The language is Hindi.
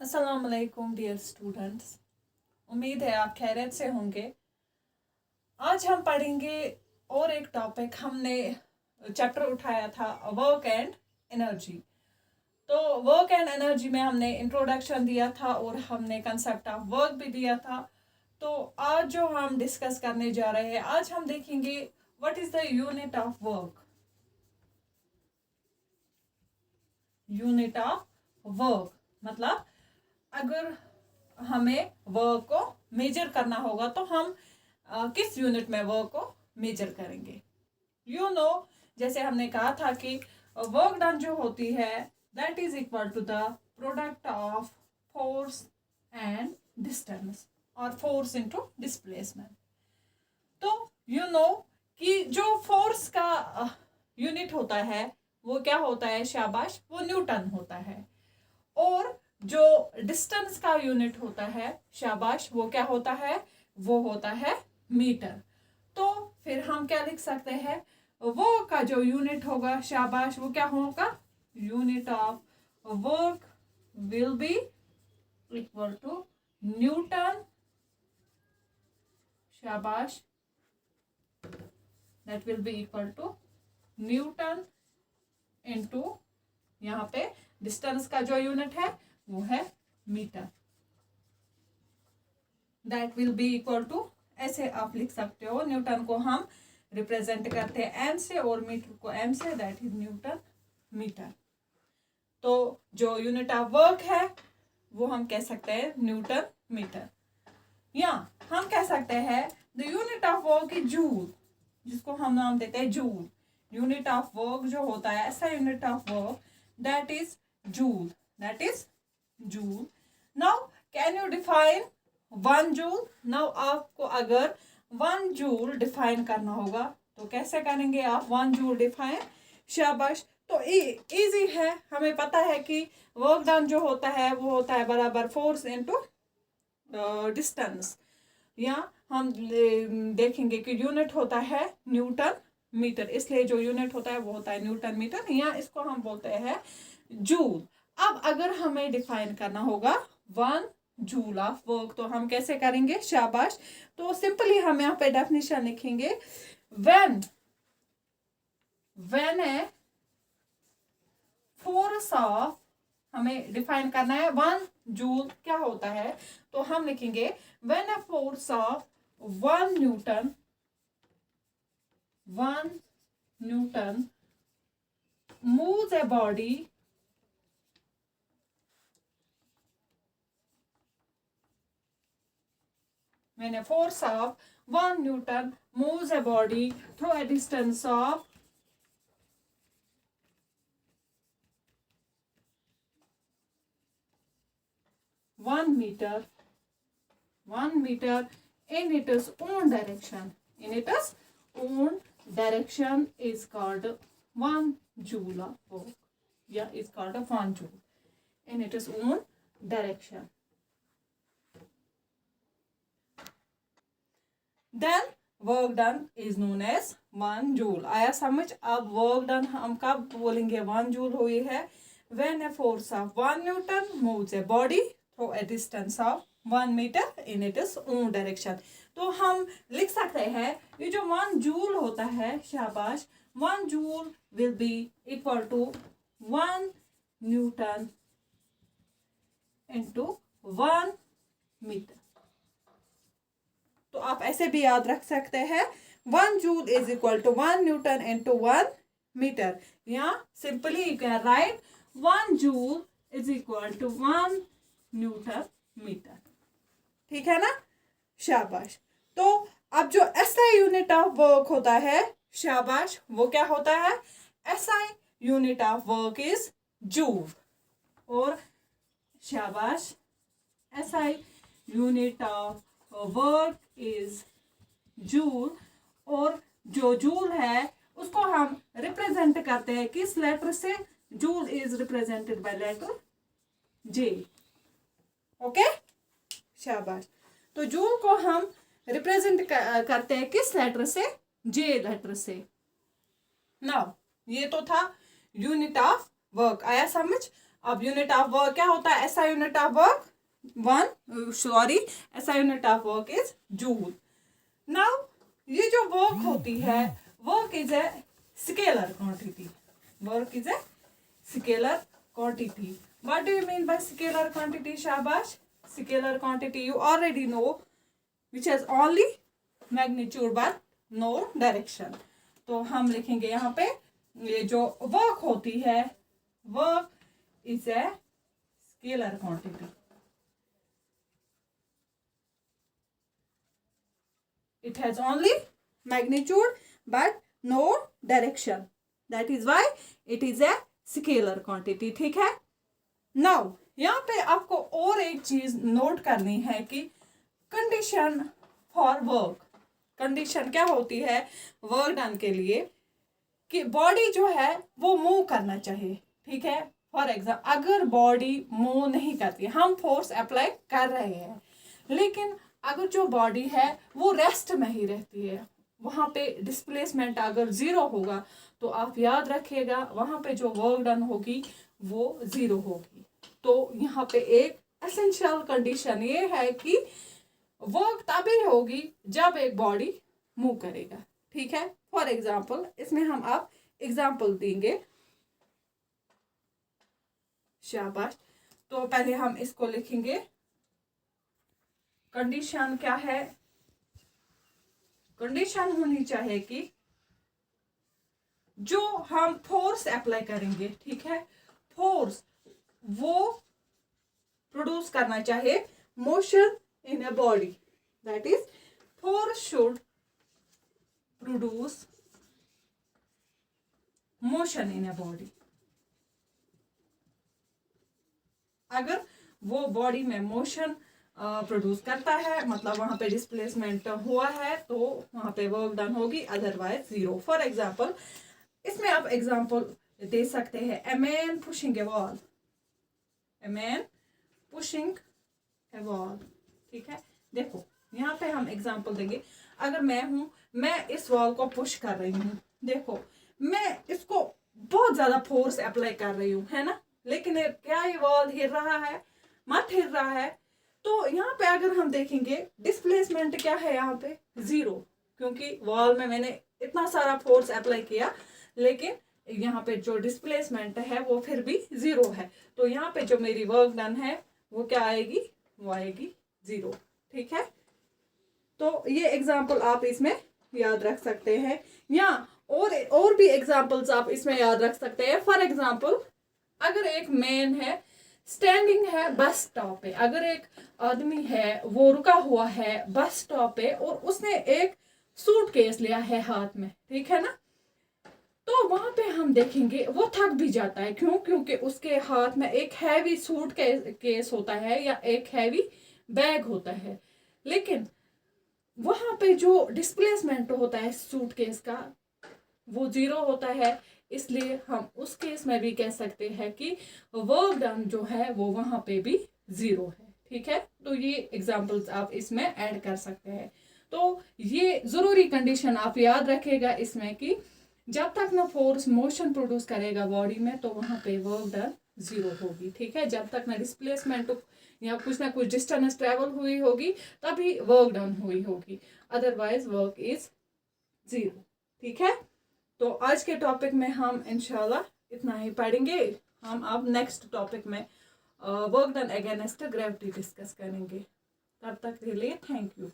अस्सलाम वालेकुम डियर स्टूडेंट्स। उम्मीद है आप खैरियत से होंगे। आज हम पढ़ेंगे और एक टॉपिक। हमने चैप्टर उठाया था वर्क एंड एनर्जी। तो वर्क एंड एनर्जी में हमने इंट्रोडक्शन दिया था और हमने कंसेप्ट ऑफ वर्क भी दिया था। तो आज जो हम डिस्कस करने जा रहे हैं, आज हम देखेंगे what is the unit of work. Unit of work मतलब अगर हमें वर्क को मेजर करना होगा तो हम किस यूनिट में वर्क को मेजर करेंगे। जैसे हमने कहा था कि वर्क डन जो होती है that is equal to the product of force and distance और फोर्स इनटू डिस्प्लेसमेंट। तो कि जो फोर्स का यूनिट होता है वो क्या होता है, शाबाश, वो न्यूटन होता है। और जो डिस्टेंस का यूनिट होता है, शाबाश, वो क्या होता है, वो होता है मीटर। तो फिर हम क्या लिख सकते हैं, वो का जो यूनिट होगा, शाबाश, वो क्या होगा, unit of work will be equal to newton, शाबाश, that will be equal to newton into यहाँ पे डिस्टेंस का जो यूनिट है वो है metre. That will be equal to, ऐसे आप लिख सकते हो, न्यूटन को हम रिप्रेजेंट करते हैं एन से और मीटर को एम से, दैट इज न्यूटन मीटर। तो जो यूनिट ऑफ वर्क है वो हम कह सकते हैं न्यूटन मीटर, या हम कह सकते हैं the unit of work is joule, जिसको हम नाम देते हैं जूल। यूनिट ऑफ वर्क जो होता है, ऐसा unit of work that is joule, that is joule. Now can you define one joule. Now आपको अगर वन जूल डिफाइन करना होगा तो कैसे करेंगे आप वन जूल डिफाइन, शाबाश। तो इजी है, हमें पता है कि वर्क डन जो होता है वो होता है बराबर फोर्स इनटू डिस्टेंस, या हम देखेंगे कि यूनिट होता है न्यूटन मीटर, इसलिए जो यूनिट होता है वो होता है न्यूटन मीटर, या इसको हम बोलते हैं जूल। अब अगर हमें डिफाइन करना होगा वन जूल ऑफ वर्क तो हम कैसे करेंगे, शाबाश। तो सिंपली हम यहाँ पे डेफिनेशन लिखेंगे, व्हेन ए फोर्स ऑफ, हमें डिफाइन करना है वन जूल क्या होता है, तो हम लिखेंगे when a force of one Newton moves a body when a force of 1 Newton moves a body through a distance of 1 meter in its own direction, is called 1 joule of work, yeah, is called a 1 joule in its own direction. Then work done is known as 1 joule. आया समझ। अब work done हम कब बोलेंगे 1 joule हुई है, when a force of 1 Newton moves a body through a distance of 1 meter in its own direction। तो हम लिख सकते हैं ये जो 1 joule होता है, शाबाश, 1 joule will be equal to 1 Newton into 1 meter। तो आप ऐसे भी याद रख सकते हैं 1 joule is equal to 1 newton into 1 metre, या simply you can write 1 joule is equal to 1 newton metre. ठीक है ना, शाबाश। तो अब जो एसआई यूनिट ऑफ वर्क होता है, शाबाश, वो क्या होता है, SI unit of work is joule, और शाबाश, SI unit of work is joule. और जो जूल है उसको हम रिप्रेजेंट करते हैं किस लेटर से, joule is represented by letter J, okay, शाबाश। तो जूल को हम रिप्रेजेंट करते हैं किस लेटर से, जे लेटर से। नाउ ये तो था यूनिट ऑफ वर्क, आया समझ। अब यूनिट ऑफ वर्क क्या होता है, ऐसा यूनिट ऑफ वर्क ऐसा unit of work is joule. Now ये जो वर्क होती है, work is a scalar quantity, work is a scalar quantity. What do you mean by scalar quantity, Shabash? Scalar quantity you already know, which has only magnitude but no direction. तो हम लिखेंगे यहाँ पे ये जो वर्क होती है, work is a scalar quantity. It has only magnitude but no direction. That is why it is a scalar quantity. ठीक है. नाउ यहाँ पे आपको और एक चीज नोट करनी है कि कंडीशन फॉर वर्क, कंडीशन क्या होती है वर्क डन के लिए, कि बॉडी जो है वो मूव करना चाहिए. ठीक है. फॉर एग्जाम्पल अगर बॉडी मूव नहीं करती, हम फोर्स अप्लाई कर रहे हैं, लेकिन अगर जो बॉडी है वो रेस्ट में ही रहती है, वहां पे डिस्प्लेसमेंट अगर 0 होगा, तो आप याद रखिएगा वहां पे जो वर्क डन होगी वो 0 होगी. तो यहाँ पे एक एसेंशियल कंडीशन ये है कि वर्क तभी होगी जब एक बॉडी मूव करेगा. ठीक है. फॉर एग्जाम्पल इसमें हम आप एग्जाम्पल देंगे. शाबाश. तो पहले हम इसको लिखेंगे. कंडीशन क्या है, कंडीशन होनी चाहिए कि जो हम फोर्स अप्लाई करेंगे, ठीक है, फोर्स वो प्रोड्यूस करना चाहिए motion in a body. That is force should produce motion in a body. अगर वो बॉडी में मोशन प्रोड्यूस करता है, मतलब वहां पे डिस्प्लेसमेंट हुआ है, तो वहां पे वर्क डन होगी, अदरवाइज 0. फॉर एग्जाम्पल इसमें आप एग्जाम्पल दे सकते हैं. A man pushing A wall, a man pushing A wall. ठीक है. देखो यहाँ पे हम एग्जाम्पल देंगे. अगर मैं हूं, मैं इस वॉल को पुश कर रही हूँ, देखो मैं इसको बहुत ज्यादा फोर्स अप्लाई कर रही हूँ, है ना, लेकिन क्या ये वॉल हिल रहा है, मत हिल रहा है. तो यहाँ पे अगर हम देखेंगे डिस्प्लेसमेंट क्या है यहाँ पे 0, क्योंकि वॉल में मैंने इतना सारा फोर्स अप्लाई किया, लेकिन यहाँ पे जो डिस्प्लेसमेंट है वो फिर भी 0 है. तो यहाँ पे जो मेरी वर्क डन है वो क्या आएगी, वो आएगी 0. ठीक है. तो ये एग्जाम्पल आप इसमें याद रख सकते हैं, या और भी एग्जाम्पल्स आप इसमें याद रख सकते हैं. फॉर एग्जाम्पल अगर एक मैन है स्टैंडिंग है बस स्टॉप पे, अगर एक आदमी है वो रुका हुआ है बस स्टॉप पे और उसने एक सूटकेस लिया है हाथ में, ठीक है ना, तो वहां पे हम देखेंगे वो थक भी जाता है. क्यों? क्योंकि उसके हाथ में एक हैवी सूटकेस होता है या एक हैवी बैग होता है, लेकिन वहां पे जो डिस्प्लेसमेंट होता है सूटकेस का वो 0 होता है. इसलिए हम उस केस में भी कह सकते हैं कि वर्क डन जो है वो वहां पे भी 0 है. ठीक है. तो ये एग्जांपल्स आप इसमें ऐड कर सकते हैं. तो ये जरूरी कंडीशन आप याद रखेगा इसमें कि जब तक ना फोर्स मोशन प्रोड्यूस करेगा बॉडी में, तो वहां पे वर्क डन 0 होगी. ठीक है. जब तक ना डिस्प्लेसमेंट या कुछ ना कुछ डिस्टेंस ट्रेवल हुई होगी तभी वर्क डन हुई होगी, अदरवाइज वर्क इज 0. ठीक है. तो आज के टॉपिक में हम इंशाल्लाह इतना ही पढ़ेंगे. हम अब नेक्स्ट टॉपिक में work done against gravity discuss करेंगे. तब तक के लिए थैंक यू.